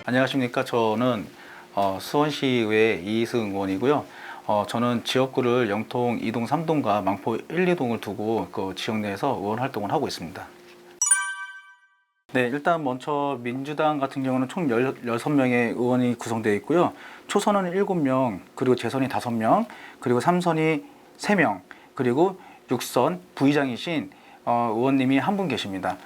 안녕하십니까. 저는 수원시의회 이희승 의원이고요. 저는 지역구를 영통 2동, 3동과 망포 1, 2동을 두고 그 지역 내에서 의원 활동을 하고 있습니다. 네, 일단 먼저 민주당 같은 경우는 총 16명의 의원이 구성되어 있고요. 초선은 7명, 그리고 재선이 5명, 그리고 3선이 3명, 그리고 6선 부의장이신 의원님이 한 분 계십니다.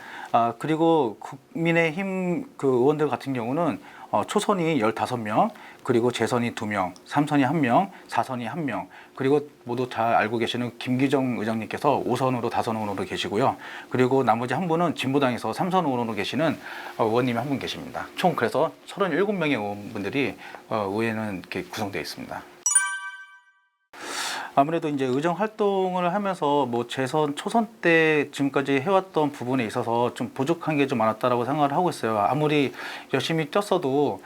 그리고 국민의힘 그 의원들 같은 경우는 초선이 15명, 그리고 재선이 2명, 3선이 1명, 4선이 1명, 그리고 모두 잘 알고 계시는 김기정 의장님께서 5선으로 5선으로 계시고요. 그리고 나머지 한 분은 진보당에서 3선 의원으로 계시는 의원님이 한 분 계십니다. 총 그래서 37명의 의원분들이 의회는 이렇게 구성되어 있습니다. 아무래도 이제 의정 활동을 하면서 뭐 재선, 초선 때 지금까지 해왔던 부분에 있어서 좀 부족한 게 좀 많았다라고 생각을 하고 있어요. 아무리 열심히 뛰었어도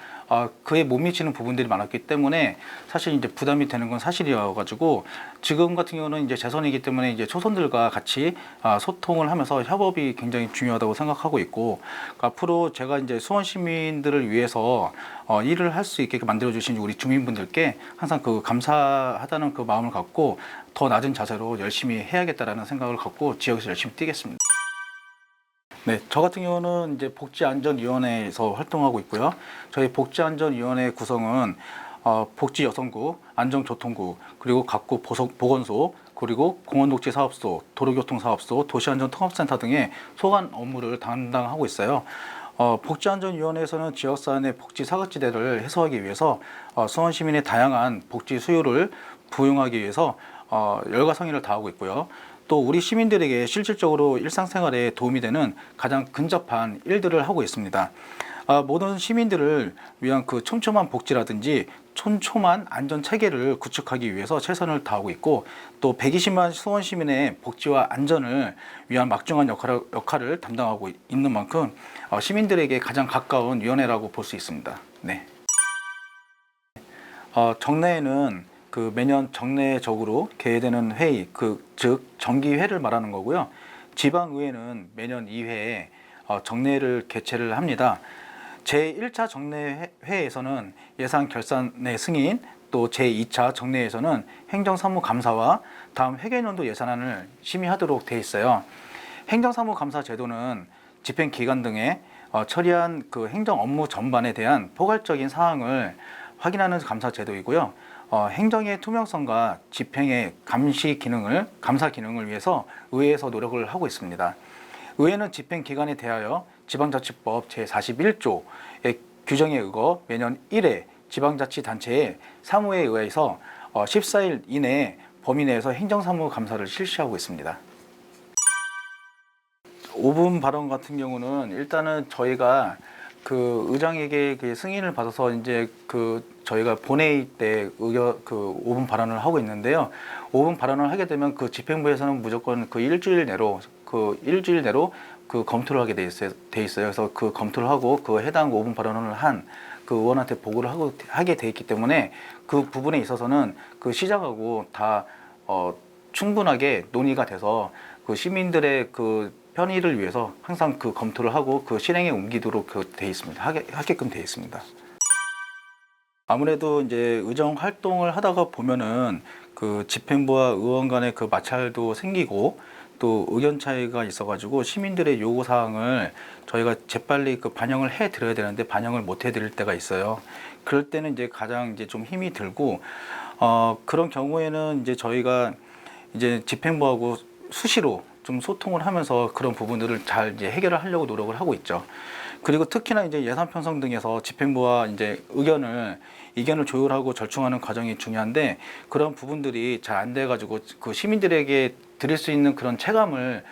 그에 못 미치는 부분들이 많았기 때문에 사실 이제 부담이 되는 건 사실이어가지고 지금 같은 경우는 이제 재선이기 때문에 이제 초선들과 같이 소통을 하면서 협업이 굉장히 중요하다고 생각하고 있고, 앞으로 제가 이제 수원 시민들을 위해서 일을 할 수 있게 만들어 주신 우리 주민분들께 항상 그 감사하다는 그 마음을 갖고 더 낮은 자세로 열심히 해야겠다라는 생각을 갖고 지역에서 열심히 뛰겠습니다. 네, 저 같은 경우는 이제 복지안전위원회에서 활동하고 있고요. 저희 복지안전위원회 구성은 복지여성구, 안전교통구, 그리고 각구 보건소, 그리고 공원녹지사업소, 도로교통사업소, 도시안전통합센터 등의 소관 업무를 담당하고 있어요. 복지안전위원회에서는 지역사안의 복지 사각지대를 해소하기 위해서 수원 시민의 다양한 복지 수요를 부응하기 위해서 열과 성의를 다하고 있고요. 또 우리 시민들에게 실질적으로 일상생활에 도움이 되는 가장 근접한 일들을 하고 있습니다. 모든 시민들을 위한 그 촘촘한 복지라든지 촘촘한 안전 체계를 구축하기 위해서 최선을 다하고 있고, 또 120만 수원 시민의 복지와 안전을 위한 막중한 역할을 담당하고 있는 만큼 시민들에게 가장 가까운 위원회라고 볼 수 있습니다. 네. 정례에는 그 매년 정례적으로 개회되는 회의, 즉 정기회를 말하는 거고요. 지방의회는 매년 2회에 정례를 개최를 합니다. 제1차 정례회에서는 예산 결산의 승인, 또 제2차 정례에서는 행정사무감사와 다음 회계연도 예산안을 심의하도록 돼 있어요. 행정사무감사 제도는 집행기관 등에 처리한 그 행정 업무 전반에 대한 포괄적인 사항을 확인하는 감사 제도이고요. 행정의 투명성과 집행의 감사 기능을 위해서 의회에서 노력을 하고 있습니다. 의회는 집행기관에 대하여 지방자치법 제41조의 규정에 의거 매년 1회 지방자치단체의 사무에 의해서 14일 이내에 범위 내에서 행정사무 감사를 실시하고 있습니다. 5분 발언 같은 경우는 일단은 저희가 그 의장에게 그 승인을 받아서 이제 그 저희가 본회의 때 그 5분 발언을 하고 있는데요. 5분 발언을 하게 되면 그 집행부에서는 무조건 그 일주일 내로 그 검토를 하게 돼 있어요. 그래서 그 검토를 하고 그 해당 5분 발언을 한 그 의원한테 보고를 하게 돼 있기 때문에 그 부분에 있어서는 그 시장하고 다 충분하게 논의가 돼서 그 시민들의 그 편의를 위해서 항상 그 검토를 하고 그 실행에 옮기도록 돼 있습니다. 하게끔 돼 있습니다. 아무래도 이제 의정 활동을 하다가 보면은 그 집행부와 의원 간의 그 마찰도 생기고 또 의견 차이가 있어가지고 시민들의 요구 사항을 저희가 재빨리 그 반영을 해 드려야 되는데 반영을 못 해 드릴 때가 있어요. 그럴 때는 이제 가장 이제 좀 힘이 들고 그런 경우에는 이제 저희가 이제 집행부하고 수시로 좀 소통을 하면서 그런 부분들을 잘 이제 해결을 하려고 노력을 하고 있죠. 그리고 특히나 이제 예산 편성 등에서 집행부와 이제 이견을 조율하고 절충하는 과정이 중요한데, 그런 부분들이 잘 안 돼가지고 그 시민들에게 드릴 수 있는 그런 체감을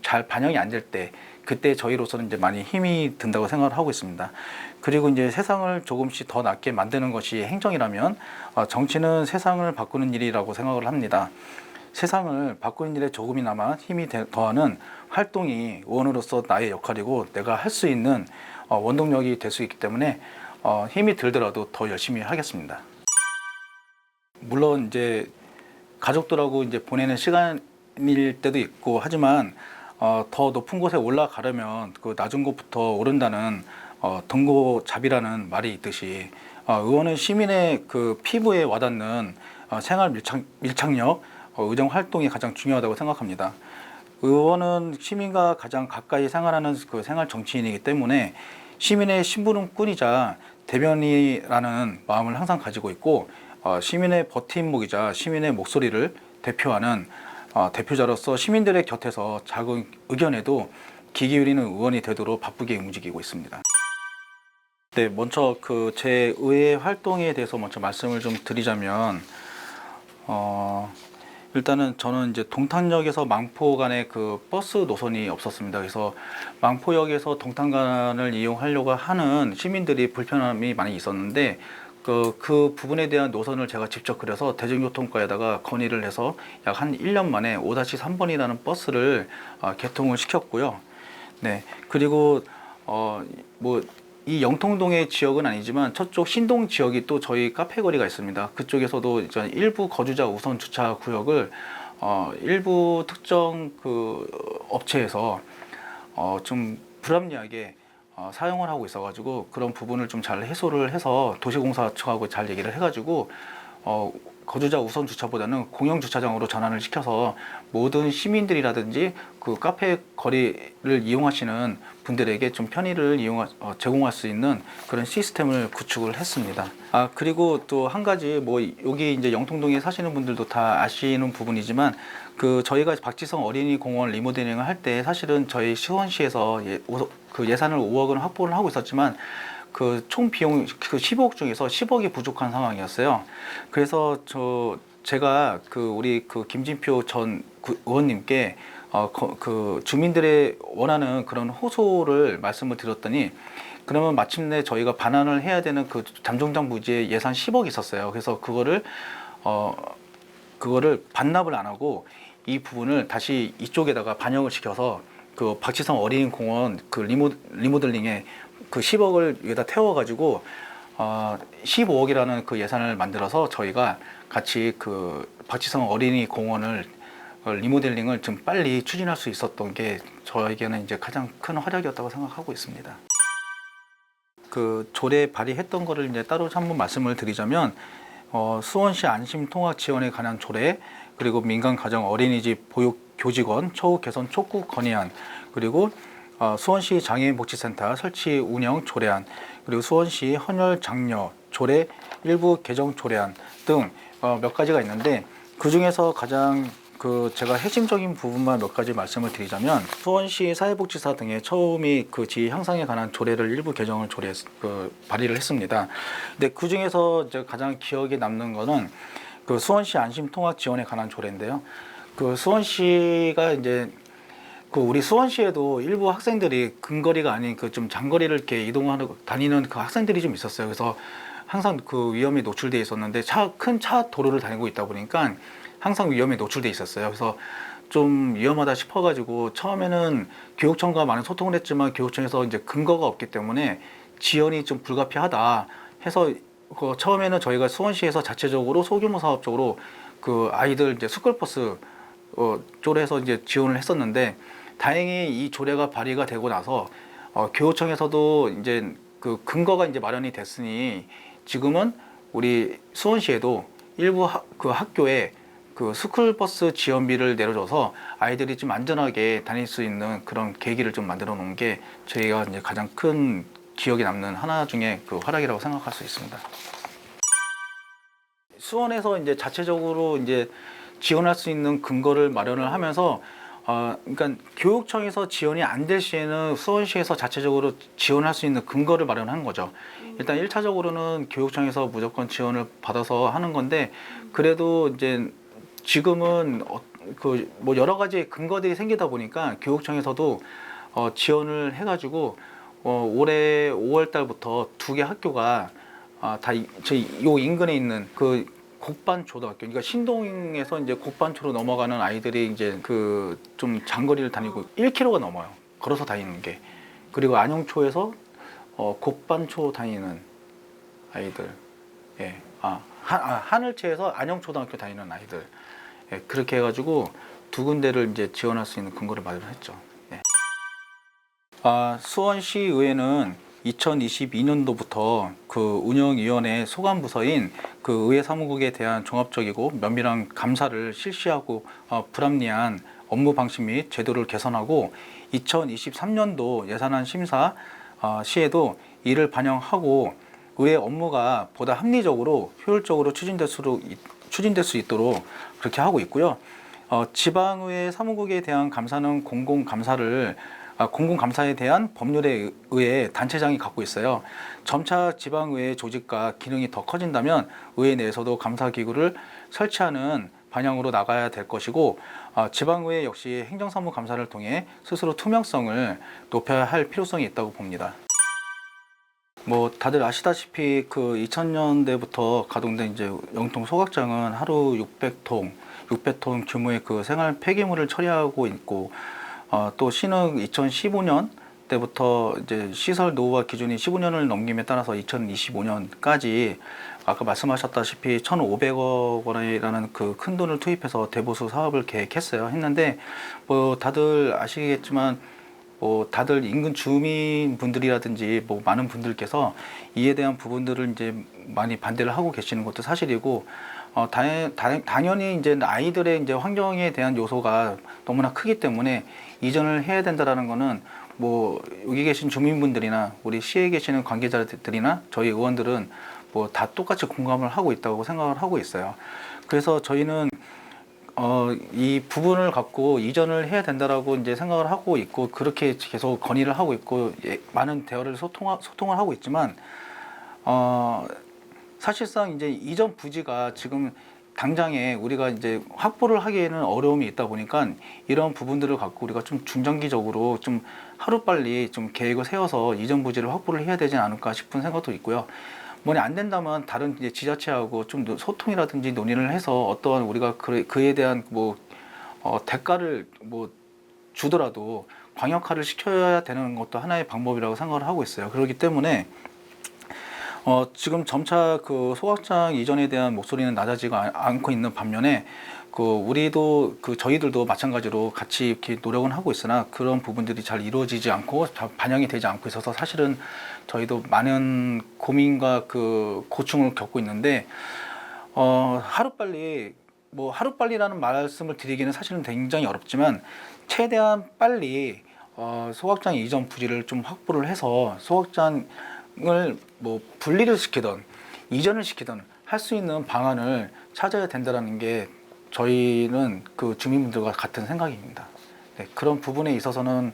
잘 반영이 안 될 때, 그때 저희로서는 이제 많이 힘이 든다고 생각을 하고 있습니다. 그리고 이제 세상을 조금씩 더 낫게 만드는 것이 행정이라면 정치는 세상을 바꾸는 일이라고 생각을 합니다. 세상을 바꾸는 일에 조금이나마 힘이 더하는 활동이 의원으로서 나의 역할이고 내가 할 수 있는 원동력이 될 수 있기 때문에 힘이 들더라도 더 열심히 하겠습니다. 물론 이제 가족들하고 이제 보내는 시간일 때도 있고 하지만 더 높은 곳에 올라가려면 그 낮은 곳부터 오른다는 동고잡이라는 말이 있듯이 의원은 시민의 그 피부에 와닿는 생활 밀착력, 의정 활동이 가장 중요하다고 생각합니다. 의원은 시민과 가장 가까이 생활하는 그 생활 정치인이기 때문에 시민의 심부름꾼이자 대변이라는 마음을 항상 가지고 있고 시민의 버팀목이자 시민의 목소리를 대표하는 대표자로서 시민들의 곁에서 작은 의견에도 귀 기울이는 의원이 되도록 바쁘게 움직이고 있습니다. 네, 먼저 그 제 의회 활동에 대해서 먼저 말씀을 좀 드리자면 일단은 저는 이제 동탄역에서 망포 간의 그 버스 노선이 없었습니다. 그래서 망포역에서 동탄간을 이용하려고 하는 시민들이 불편함이 많이 있었는데 그 부분에 대한 노선을 제가 직접 그려서 대중교통과에다가 건의를 해서 약 한 1년 만에 5-3번이라는 버스를 개통을 시켰고요. 네, 그리고 뭐 이 영통동의 지역은 아니지만 저쪽 신동 지역이 또 저희 카페 거리가 있습니다. 그쪽에서도 이제 일부 거주자 우선 주차 구역을 일부 특정 그 업체에서 좀 불합리하게 사용을 하고 있어가지고 그런 부분을 좀 잘 해소를 해서 도시공사 측하고 잘 얘기를 해가지고 거주자 우선 주차보다는 공영 주차장으로 전환을 시켜서 모든 시민들이라든지 그 카페 거리를 이용하시는 분들에게 좀 편의를 제공할 수 있는 그런 시스템을 구축을 했습니다. 그리고 또 한 가지 뭐 여기 이제 영통동에 사시는 분들도 다 아시는 부분이지만 그 저희가 박지성 어린이 공원 리모델링을 할 때 사실은 저희 수원시에서 그 예산을 5억을 확보를 하고 있었지만 그 총 비용 그 15억 중에서 10억이 부족한 상황이었어요. 그래서 제가 우리 김진표 전 의원님께 그 주민들의 원하는 그런 호소를 말씀을 드렸더니 그러면 마침내 저희가 반환을 해야 되는 그 잠정장 부지에 예산 10억이 있었어요. 그래서 그거를 반납을 안 하고 이 부분을 다시 이쪽에다가 반영을 시켜서 그 박지성 어린이공원 그 리모델링에 그 10억을 여기다 태워가지고 15억이라는 그 예산을 만들어서 저희가 같이 그 박지성 어린이공원을 리모델링을 좀 빨리 추진할 수 있었던 게 저에게는 이제 가장 큰 활약이었다고 생각하고 있습니다. 그 조례 발의했던 거를 이제 따로 한번 말씀을 드리자면 수원시 안심통학 지원에 관한 조례, 그리고 민간 가정 어린이집 보육 교직원 처우 개선 촉구 건의안, 그리고 수원시 장애인복지센터 설치 운영 조례안, 그리고 수원시 헌혈 장려 조례 일부 개정 조례안 등 몇 가지가 있는데 그 중에서 가장 제가 핵심적인 부분만 몇 가지 말씀을 드리자면 수원시 사회복지사 등의 처우 및 그 지위 향상에 관한 조례를 일부 개정을 발의를 했습니다. 근데 그 중에서 이제 가장 기억에 남는 거는 그 수원시 안심통학 지원에 관한 조례인데요. 그 수원시가 이제 우리 수원시에도 일부 학생들이 근거리가 아닌 그 좀 장거리를 이렇게 다니는 그 학생들이 좀 있었어요. 그래서 항상 그 위험에 노출돼 있었는데 큰 차 도로를 다니고 있다 보니까 항상 위험에 노출돼 있었어요. 그래서 좀 위험하다 싶어가지고 처음에는 교육청과 많은 소통을 했지만 교육청에서 이제 근거가 없기 때문에 지원이 좀 불가피하다 해서 처음에는 저희가 수원시에서 자체적으로 소규모 사업적으로 그 아이들 이제 스쿨버스 쪽으로 해서 이제 지원을 했었는데 다행히 이 조례가 발의가 되고 나서 교육청에서도 이제 그 근거가 이제 마련이 됐으니 지금은 우리 수원시에도 일부 학교에 그 스쿨버스 지원비를 내려줘서 아이들이 좀 안전하게 다닐 수 있는 그런 계기를 좀 만들어 놓은 게 저희가 이제 가장 큰 기억에 남는 하나 중에 그 활약이라고 생각할 수 있습니다. 수원에서 이제 자체적으로 이제 지원할 수 있는 근거를 마련을 하면서 그러니까 교육청에서 지원이 안 될 시에는 수원시에서 자체적으로 지원할 수 있는 근거를 마련한 거죠. 일단 1차적으로는 교육청에서 무조건 지원을 받아서 하는 건데 그래도 이제 지금은 뭐 여러 가지 근거들이 생기다 보니까 교육청에서도 지원을 해가지고 올해 5월 달부터 2개 학교가 다 저희 요 인근에 있는 그 곡반초등학교, 그러니까 신동에서 이제 곡반초로 넘어가는 아이들이 이제 그 좀 장거리를 다니고 1km가 넘어요. 걸어서 다니는 게. 그리고 안영초에서 곡반초 다니는 아이들, 예, 하늘채에서 안영초등학교 다니는 아이들, 예, 그렇게 해가지고 2군데를 이제 지원할 수 있는 근거를 마련했죠. 예. 수원시의회는 2022년도부터 그 운영위원회 소관부서인 그 의회 사무국에 대한 종합적이고 면밀한 감사를 실시하고 불합리한 업무 방식 및 제도를 개선하고 2023년도 예산안 심사 시에도 이를 반영하고 의회 업무가 보다 합리적으로 효율적으로 추진될 수 있도록 그렇게 하고 있고요. 지방의회 사무국에 대한 감사는 공공감사에 대한 법률에 의해 단체장이 갖고 있어요. 점차 지방의회 조직과 기능이 더 커진다면 의회 내에서도 감사기구를 설치하는 방향으로 나가야 될 것이고, 지방의회 역시 행정사무감사를 통해 스스로 투명성을 높여야 할 필요성이 있다고 봅니다. 뭐 다들 아시다시피 그 2000년대부터 가동된 이제 영통 소각장은 하루 600톤 규모의 그 생활 폐기물을 처리하고 있고, 또 시는 2015년 때부터 이제 시설 노후화 기준이 15년을 넘김에 따라서 2025년까지 아까 말씀하셨다시피 1,500억 원이라는 그 큰 돈을 투입해서 대보수 사업을 했는데, 뭐 다들 아시겠지만 뭐 다들 인근 주민분들이라든지 뭐 많은 분들께서 이에 대한 부분들을 이제 많이 반대를 하고 계시는 것도 사실이고, 당연히 이제 아이들의 이제 환경에 대한 요소가 너무나 크기 때문에 이전을 해야 된다라는 거는 뭐 여기 계신 주민분들이나 우리 시에 계시는 관계자들이나 저희 의원들은 뭐 다 똑같이 공감을 하고 있다고 생각을 하고 있어요. 그래서 저희는 이 부분을 갖고 이전을 해야 된다라고 이제 생각을 하고 있고, 그렇게 계속 건의를 하고 있고, 많은 대화를 소통을 하고 있지만, 사실상 이제 이전 부지가 지금 당장에 우리가 이제 확보를 하기에는 어려움이 있다 보니까 이런 부분들을 갖고 우리가 좀 중장기적으로 좀 하루빨리 좀 계획을 세워서 이전 부지를 확보를 해야 되지 않을까 싶은 생각도 있고요. 뭐니 안 된다면 다른 이제 지자체하고 좀 소통이라든지 논의를 해서 어떠한 우리가 그에 대한 뭐 대가를 뭐 주더라도 광역화를 시켜야 되는 것도 하나의 방법이라고 생각을 하고 있어요. 그렇기 때문에 지금 점차 그 소각장 이전에 대한 목소리는 낮아지지 않고 있는 반면에 저희들도 마찬가지로 같이 이렇게 노력은 하고 있으나 그런 부분들이 잘 이루어지지 않고 반영이 되지 않고 있어서 사실은 저희도 많은 고민과 그 고충을 겪고 있는데, 하루빨리라는 말씀을 드리기는 사실은 굉장히 어렵지만 최대한 빨리 소각장 이전 부지를 좀 확보를 해서 소각장을 뭐 분리를 시키든 이전을 시키든 할 수 있는 방안을 찾아야 된다는 게 저희는 그 주민분들과 같은 생각입니다. 네, 그런 부분에 있어서는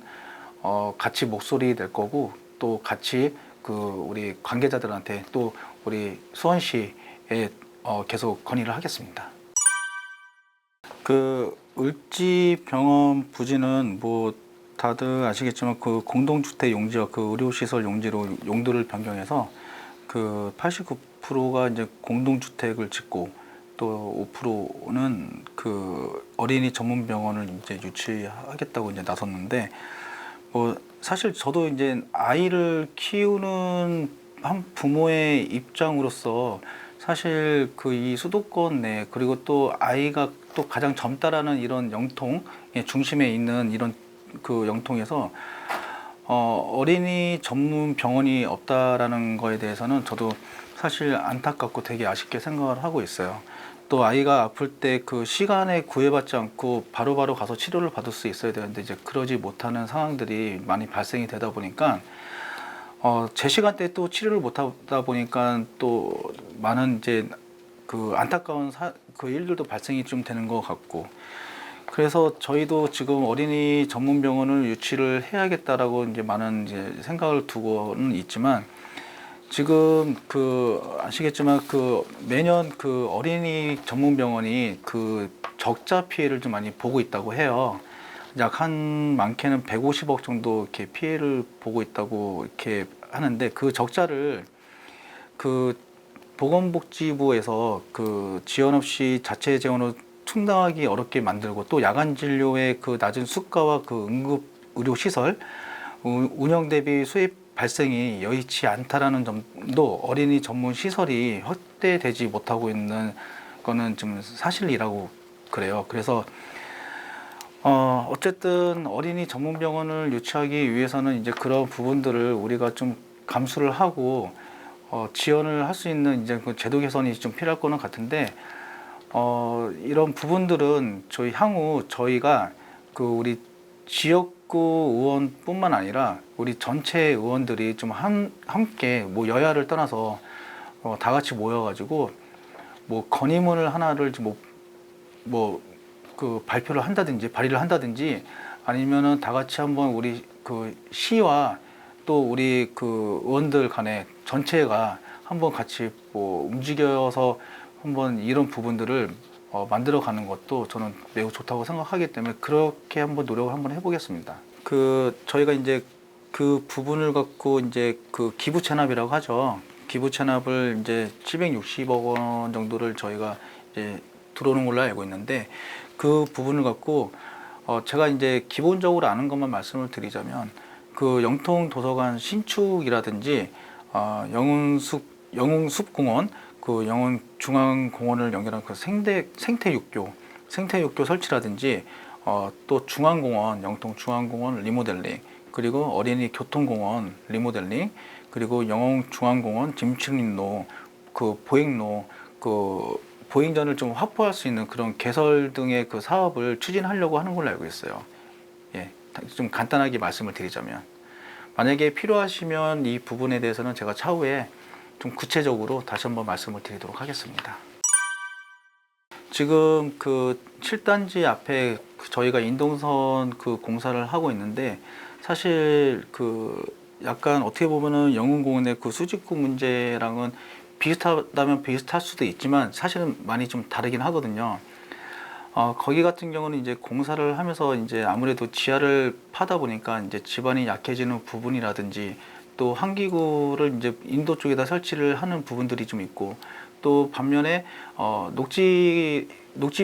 같이 목소리 낼 거고, 또 같이 그 우리 관계자들한테 또 우리 수원시에 계속 건의를 하겠습니다. 그 을지병원 부지는 뭐 다들 아시겠지만 그 공동주택 용지와 그 의료시설 용지로 용도를 변경해서 그 89%가 이제 공동주택을 짓고 또 5%는 그 어린이 전문 병원을 이제 유치하겠다고 이제 나섰는데, 뭐 사실 저도 이제 아이를 키우는 한 부모의 입장으로서 사실 그 이 수도권 내, 그리고 또 아이가 또 가장 젊다라는 이런 영통의 중심에 있는 이런 그 영통에서 어린이 전문 병원이 없다라는 거에 대해서는 저도 사실 안타깝고 되게 아쉽게 생각을 하고 있어요. 또 아이가 아플 때 그 시간에 구애받지 않고 바로바로 가서 치료를 받을 수 있어야 되는데 이제 그러지 못하는 상황들이 많이 발생이 되다 보니까 제 시간대에 또 치료를 못 하다 보니까 또 많은 이제 그 안타까운 그 일들도 발생이 좀 되는 것 같고, 그래서 저희도 지금 어린이 전문 병원을 유치를 해야겠다라고 이제 많은 이제 생각을 두고는 있지만, 지금 그 아시겠지만 그 매년 그 어린이 전문 병원이 그 적자 피해를 좀 많이 보고 있다고 해요. 약 한 많게는 150억 정도 이렇게 피해를 보고 있다고 이렇게 하는데, 그 적자를 그 보건복지부에서 그 지원 없이 자체 재원으로 충당하기 어렵게 만들고, 또 야간 진료의 그 낮은 수가와 그 응급 의료 시설 운영 대비 수입 발생이 여의치 않다라는 점도 어린이 전문 시설이 확대되지 못하고 있는 거는 좀 사실이라고 그래요. 그래서 어쨌든 어린이 전문 병원을 유치하기 위해서는 이제 그런 부분들을 우리가 좀 감수를 하고 지원을 할 수 있는 이제 그 제도 개선이 좀 필요할 거는 같은데 이런 부분들은 저희 향후 저희가 그 우리 지역구 의원뿐만 아니라 우리 전체 의원들이 좀 함께 뭐 여야를 떠나서 다 같이 모여가지고 뭐 건의문을 하나를 그 발표를 한다든지 발의를 한다든지 아니면은 다 같이 한번 우리 그 시와 또 우리 그 의원들 간에 전체가 한번 같이 뭐 움직여서 한번 이런 부분들을 만들어가는 것도 저는 매우 좋다고 생각하기 때문에 그렇게 한번 노력을 한번 해보겠습니다. 그 저희가 이제 그 부분을 갖고 이제 그 기부 체납이라고 하죠. 기부 체납을 이제 760억 원 정도를 저희가 이제 들어오는 걸로 알고 있는데 그 부분을 갖고 제가 이제 기본적으로 아는 것만 말씀을 드리자면 그 영통 도서관 신축이라든지 영흥숲공원 그 영흥중앙공원을 연결한 그 생태육교 설치라든지 또 중앙공원 영통중앙공원 리모델링 그리고 어린이 교통공원 리모델링 그리고 영흥중앙공원 짐출입로 그 보행로 그 보행전을 좀 확보할 수 있는 그런 개설 등의 그 사업을 추진하려고 하는 걸로 알고 있어요. 예, 좀 간단하게 말씀을 드리자면 만약에 필요하시면 이 부분에 대해서는 제가 차후에 좀 구체적으로 다시 한번 말씀을 드리도록 하겠습니다. 지금 그 7단지 앞에 저희가 인동선 그 공사를 하고 있는데 사실 그 약간 어떻게 보면은 영흥공원의 그 수직구 문제랑은 비슷하다면 비슷할 수도 있지만 사실은 많이 좀 다르긴 하거든요. 거기 같은 경우는 이제 공사를 하면서 이제 아무래도 지하를 파다 보니까 이제 지반이 약해지는 부분이라든지 또 환기구를 이제 인도 쪽에다 설치를 하는 부분들이 좀 있고 또 반면에 녹지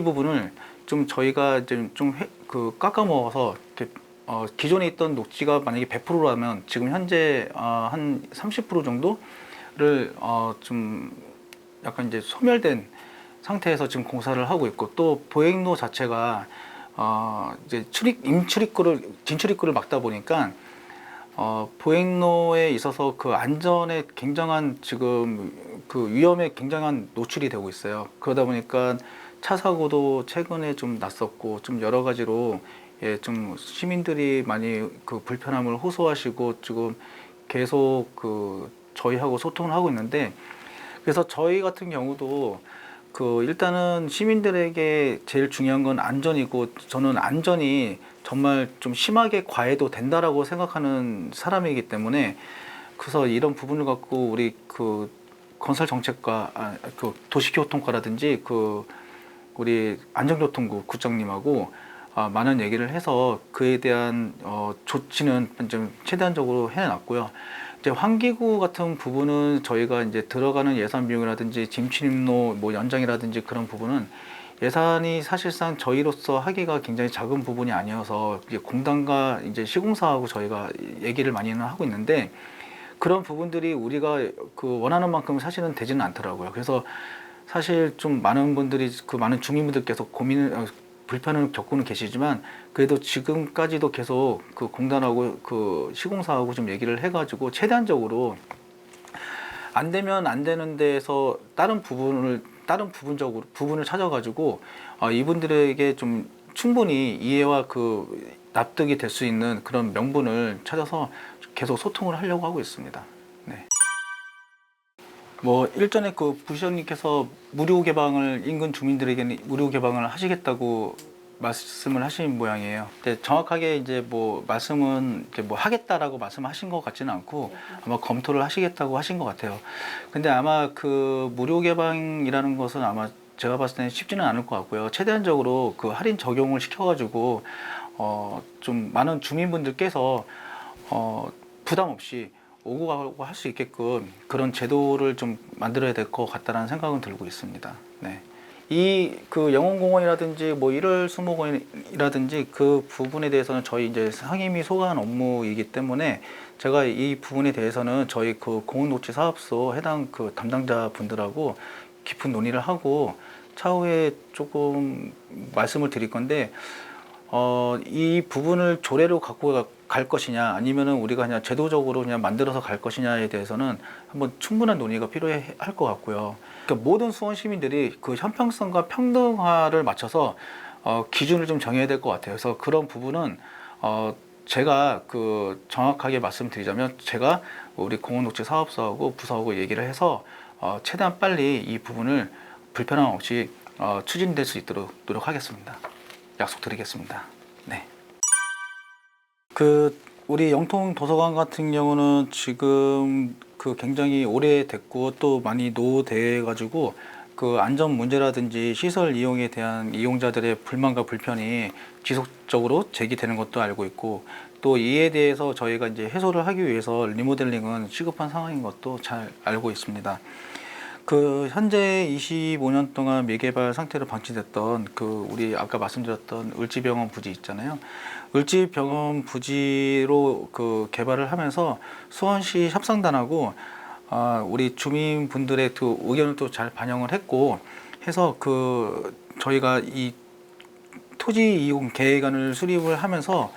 부분을 좀 저희가 이제 좀 그 깎아 먹어서 이렇게 기존에 있던 녹지가 만약에 100%라면 지금 현재 한 30% 정도를 좀 약간 이제 소멸된 상태에서 지금 공사를 하고 있고 또 보행로 자체가 이제 진출입구를 막다 보니까 보행로에 있어서 그 안전에 굉장한 지금 그 위험에 굉장한 노출이 되고 있어요. 그러다 보니까 차 사고도 최근에 좀 났었고 좀 여러 가지로 좀 시민들이 많이 그 불편함을 호소하시고 지금 계속 그 저희하고 소통을 하고 있는데 그래서 저희 같은 경우도 그 일단은 시민들에게 제일 중요한 건 안전이고 저는 안전이 정말 좀 심하게 과해도 된다라고 생각하는 사람이기 때문에 그래서 이런 부분을 갖고 우리 그 건설 정책과 그 도시교통과라든지 그 우리 안전교통부 국장님하고 많은 얘기를 해서 그에 대한 조치는 좀 최대한적으로 해놨고요. 이제 환기구 같은 부분은 저희가 이제 들어가는 예산 비용이라든지 짐출입로 뭐 연장이라든지 그런 부분은 예산이 사실상 저희로서 하기가 굉장히 작은 부분이 아니어서 이제 공단과 이제 시공사하고 저희가 얘기를 많이는 하고 있는데 그런 부분들이 우리가 그 원하는 만큼 사실은 되지는 않더라고요. 그래서 사실 좀 많은 분들이 그 많은 주민분들께서 불편을 겪고는 계시지만 그래도 지금까지도 계속 그 공단하고 그 시공사하고 좀 얘기를 해가지고 최대한적으로 안 되면 안 되는 데에서 다른 부분을 찾아가지고 이분들에게 좀 충분히 이해와 그 납득이 될 수 있는 그런 명분을 찾아서 계속 소통을 하려고 하고 있습니다. 네. 뭐 일전에 그 부시장님께서 무료 개방을 인근 주민들에게는 무료 개방을 하시겠다고 말씀을 하신 모양이에요. 근데 정확하게 이제 뭐 말씀은 이제 뭐 하겠다라고 말씀하신 것 같지는 않고 아마 검토를 하시겠다고 하신 것 같아요. 근데 아마 그 무료 개방이라는 것은 아마 제가 봤을 때는 쉽지는 않을 것 같고요. 최대한적으로 그 할인 적용을 시켜가지고 좀 많은 주민분들께서 부담 없이 오고 가고 할 수 있게끔 그런 제도를 좀 만들어야 될 것 같다는 생각은 들고 있습니다. 네. 이 그 영흥공원이라든지 뭐 일월 수목원이라든지 그 부분에 대해서는 저희 이제 상임위 소관 업무이기 때문에 제가 이 부분에 대해서는 저희 그 공원녹지 사업소 해당 그 담당자 분들하고 깊은 논의를 하고 차후에 조금 말씀을 드릴 건데 이 부분을 조례로 갖고 갈 것이냐 아니면은 우리가 그냥 제도적으로 그냥 만들어서 갈 것이냐에 대해서는 한번 충분한 논의가 필요할 것 같고요. 그러니까 모든 수원 시민들이 그 형평성과 평등화를 맞춰서 기준을 좀 정해야 될 것 같아요. 그래서 그런 부분은 제가 그 정확하게 말씀드리자면 제가 우리 공원녹지 사업소하고 부서하고 얘기를 해서 최대한 빨리 이 부분을 불편함 없이 추진될 수 있도록 노력하겠습니다. 약속드리겠습니다. 네. 그 우리 영통 도서관 같은 경우는 지금 그 굉장히 오래됐고 또 많이 노후돼 가지고 그 안전 문제라든지 시설 이용에 대한 이용자들의 불만과 불편이 지속적으로 제기되는 것도 알고 있고 또 이에 대해서 저희가 이제 해소를 하기 위해서 리모델링은 시급한 상황인 것도 잘 알고 있습니다. 그 현재 25년 동안 미개발 상태로 방치됐던 그 우리 아까 말씀드렸던 을지병원 부지 있잖아요. 을지병원 부지로 그 개발을 하면서 수원시 협상단하고 우리 주민분들의 그 의견을 또 잘 반영을 했고 해서 그 저희가 이 토지 이용 계획안을 수립을 하면서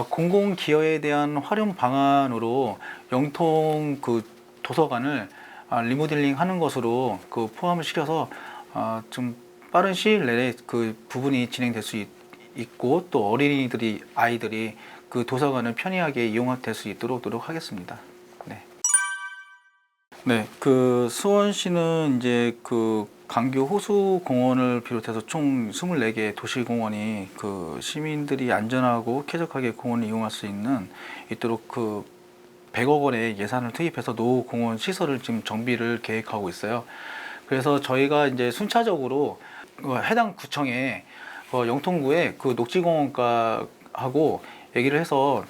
공공 기여에 대한 활용 방안으로 영통 그 도서관을 리모델링 하는 것으로 그 포함을 시켜서 좀 빠른 시일 내에 그 부분이 진행될 수 있고 또 아이들이 그 도서관을 편리하게 이용될 수 있도록 노력하겠습니다. 네. 네, 그 수원시는 이제 그 강교 호수공원을 비롯해서 총 24개 도시공원이 그 시민들이 안전하고 쾌적하게 공원을 이용할 수 있도록 그 100억 원의 예산을 투입해서 노후공원 시설을 지금 정비를 계획하고 있어요. 그래서 저희가 이제 순차적으로 해당 구청에 영통구에 그 녹지공원과하고 얘기를 해서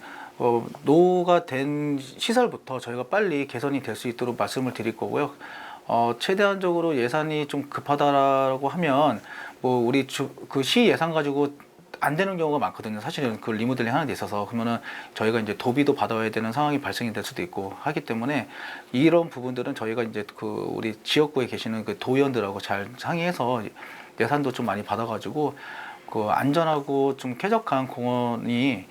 노후가 된 시설부터 저희가 빨리 개선이 될 수 있도록 말씀을 드릴 거고요. 최대한적으로 예산이 좀 급하다라고 하면 뭐 우리 그 시 예산 가지고 안 되는 경우가 많거든요. 사실은 그 리모델링 하는 데 있어서 그러면은 저희가 이제 도비도 받아야 되는 상황이 발생이 될 수도 있고 하기 때문에 이런 부분들은 저희가 이제 그 우리 지역구에 계시는 그 도의원들하고 잘 상의해서 예산도 좀 많이 받아가지고 그 안전하고 좀 쾌적한 공원이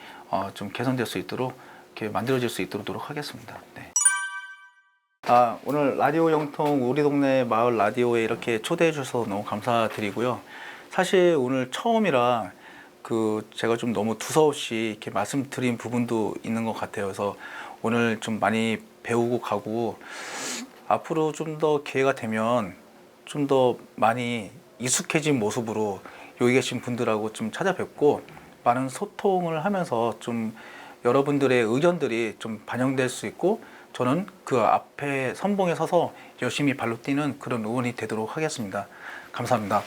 좀 개선될 수 있도록 이렇게 만들어질 수 있도록 노력하겠습니다. 네. 오늘 라디오 영통 우리 동네 마을 라디오에 이렇게 초대해 주셔서 너무 감사드리고요. 사실 오늘 처음이라 그 제가 좀 너무 두서없이 이렇게 말씀드린 부분도 있는 것 같아요. 그래서 오늘 좀 많이 배우고 가고 앞으로 좀 더 기회가 되면 좀 더 많이 익숙해진 모습으로 여기 계신 분들하고 좀 찾아뵙고 많은 소통을 하면서 좀 여러분들의 의견들이 좀 반영될 수 있고 저는 그 앞에 선봉에 서서 열심히 발로 뛰는 그런 의원이 되도록 하겠습니다. 감사합니다.